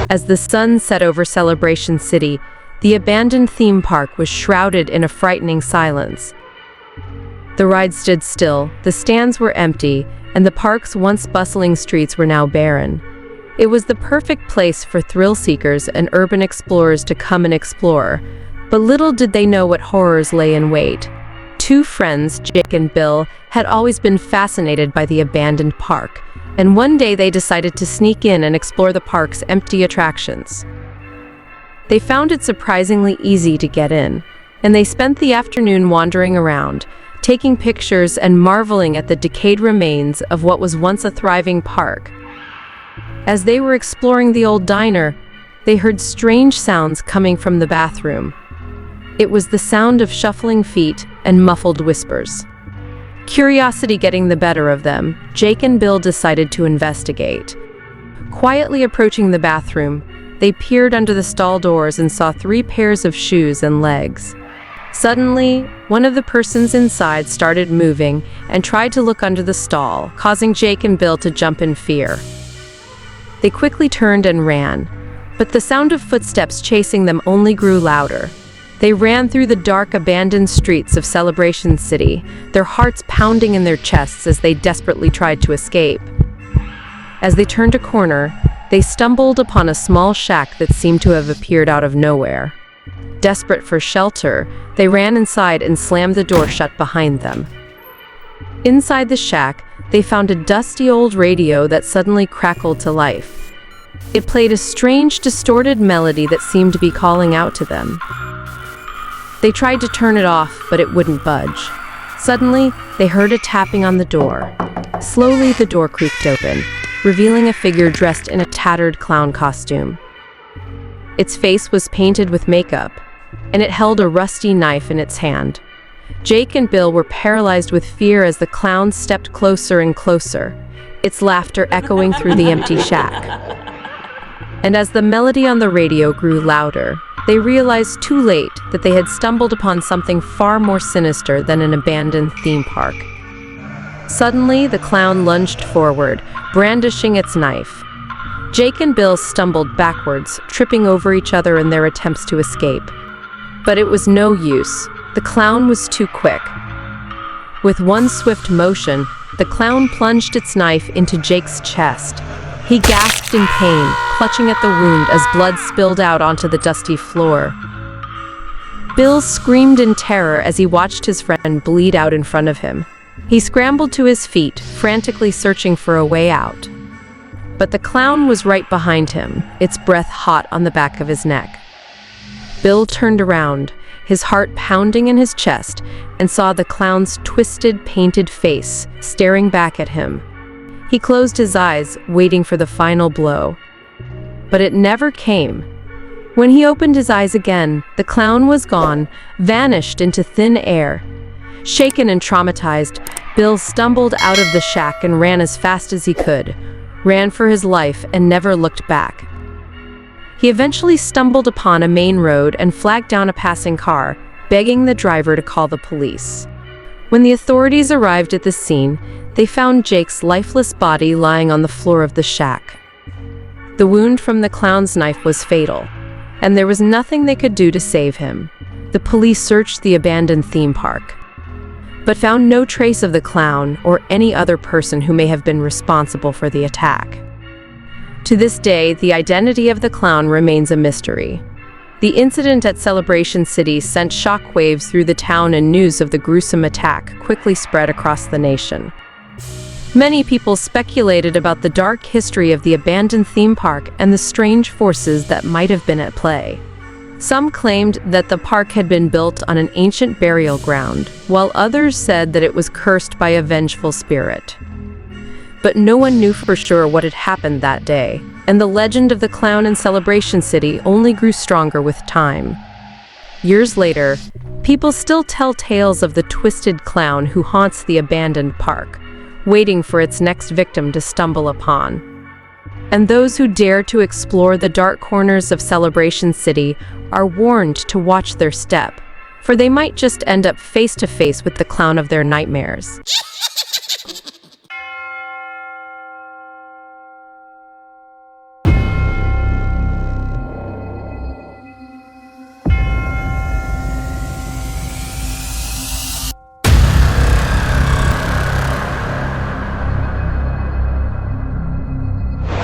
As the sun set over Celebration City, the abandoned theme park was shrouded in a frightening silence. The ride stood still, the stands were empty, and the park's once bustling streets were now barren. It was the perfect place for thrill-seekers and urban explorers to come and explore, but little did they know what horrors lay in wait. Two friends, Jake and Bill, had always been fascinated by the abandoned park, and one day they decided to sneak in and explore the park's empty attractions. They found it surprisingly easy to get in, and they spent the afternoon wandering around, taking pictures and marveling at the decayed remains of what was once a thriving park. As they were exploring the old diner, they heard strange sounds coming from the bathroom. It was the sound of shuffling feet and muffled whispers. Curiosity getting the better of them, Jake and Bill decided to investigate. Quietly approaching the bathroom, they peered under the stall doors and saw 3 pairs of shoes and legs. Suddenly, one of the persons inside started moving and tried to look under the stall, causing Jake and Bill to jump in fear. They quickly turned and ran, but the sound of footsteps chasing them only grew louder. They ran through the dark, abandoned streets of Celebration City, their hearts pounding in their chests as they desperately tried to escape. As they turned a corner, they stumbled upon a small shack that seemed to have appeared out of nowhere. Desperate for shelter, they ran inside and slammed the door shut behind them. Inside the shack, they found a dusty old radio that suddenly crackled to life. It played a strange, distorted melody that seemed to be calling out to them. They tried to turn it off, but it wouldn't budge. Suddenly, they heard a tapping on the door. Slowly, the door creaked open, revealing a figure dressed in a tattered clown costume. Its face was painted with makeup, and it held a rusty knife in its hand. Jake and Bill were paralyzed with fear as the clown stepped closer and closer, its laughter echoing through the empty shack. And as the melody on the radio grew louder, they realized too late that they had stumbled upon something far more sinister than an abandoned theme park. Suddenly, the clown lunged forward, brandishing its knife. Jake and Bill stumbled backwards, tripping over each other in their attempts to escape. But it was no use. The clown was too quick. With one swift motion, the clown plunged its knife into Jake's chest. He gasped in pain, clutching at the wound as blood spilled out onto the dusty floor. Bill screamed in terror as he watched his friend bleed out in front of him. He scrambled to his feet, frantically searching for a way out. But the clown was right behind him, its breath hot on the back of his neck. Bill turned around, his heart pounding in his chest, and saw the clown's twisted, painted face staring back at him. He closed his eyes, waiting for the final blow. But it never came. When he opened his eyes again, the clown was gone, vanished into thin air. Shaken and traumatized, Bill stumbled out of the shack and ran as fast as he could, ran for his life and never looked back. He eventually stumbled upon a main road and flagged down a passing car, begging the driver to call the police. When the authorities arrived at the scene, they found Jake's lifeless body lying on the floor of the shack. The wound from the clown's knife was fatal, and there was nothing they could do to save him. The police searched the abandoned theme park, but found no trace of the clown or any other person who may have been responsible for the attack. To this day, the identity of the clown remains a mystery. The incident at Celebration City sent shockwaves through the town, and news of the gruesome attack quickly spread across the nation. Many people speculated about the dark history of the abandoned theme park and the strange forces that might have been at play. Some claimed that the park had been built on an ancient burial ground, while others said that it was cursed by a vengeful spirit. But no one knew for sure what had happened that day, and the legend of the clown in Celebration City only grew stronger with time. Years later, people still tell tales of the twisted clown who haunts the abandoned park, waiting for its next victim to stumble upon. And those who dare to explore the dark corners of Celebration City are warned to watch their step, for they might just end up face to face with the clown of their nightmares.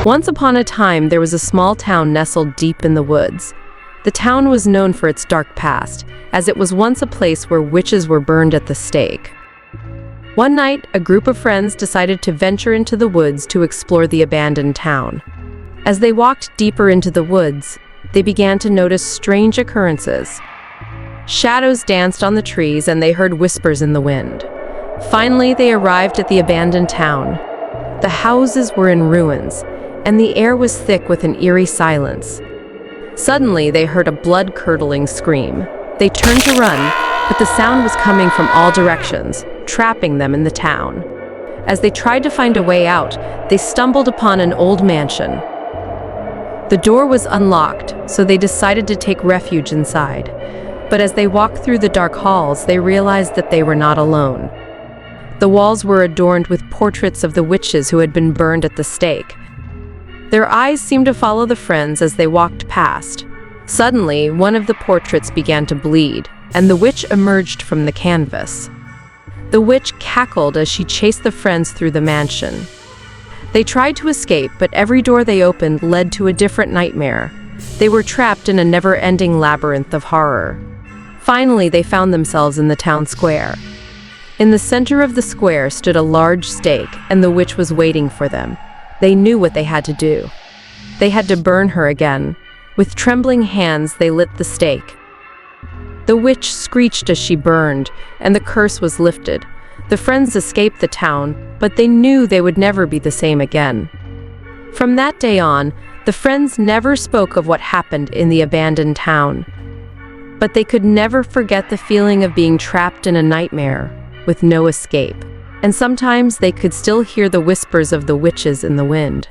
Once upon a time, there was a small town nestled deep in the woods. The town was known for its dark past, as it was once a place where witches were burned at the stake. One night, a group of friends decided to venture into the woods to explore the abandoned town. As they walked deeper into the woods, they began to notice strange occurrences. Shadows danced on the trees and they heard whispers in the wind. Finally, they arrived at the abandoned town. The houses were in ruins, and the air was thick with an eerie silence. Suddenly, they heard a blood-curdling scream. They turned to run, but the sound was coming from all directions, trapping them in the town. As they tried to find a way out, they stumbled upon an old mansion. The door was unlocked, so they decided to take refuge inside. But as they walked through the dark halls, they realized that they were not alone. The walls were adorned with portraits of the witches who had been burned at the stake. Their eyes seemed to follow the friends as they walked past. Suddenly, one of the portraits began to bleed, and the witch emerged from the canvas. The witch cackled as she chased the friends through the mansion. They tried to escape, but every door they opened led to a different nightmare. They were trapped in a never-ending labyrinth of horror. Finally, they found themselves in the town square. In the center of the square stood a large stake, and the witch was waiting for them. They knew what they had to do. They had to burn her again. With trembling hands, they lit the stake. The witch screeched as she burned, and the curse was lifted. The friends escaped the town, but they knew they would never be the same again. From that day on, the friends never spoke of what happened in the abandoned town. But they could never forget the feeling of being trapped in a nightmare, with no escape. And sometimes they could still hear the whispers of the witches in the wind.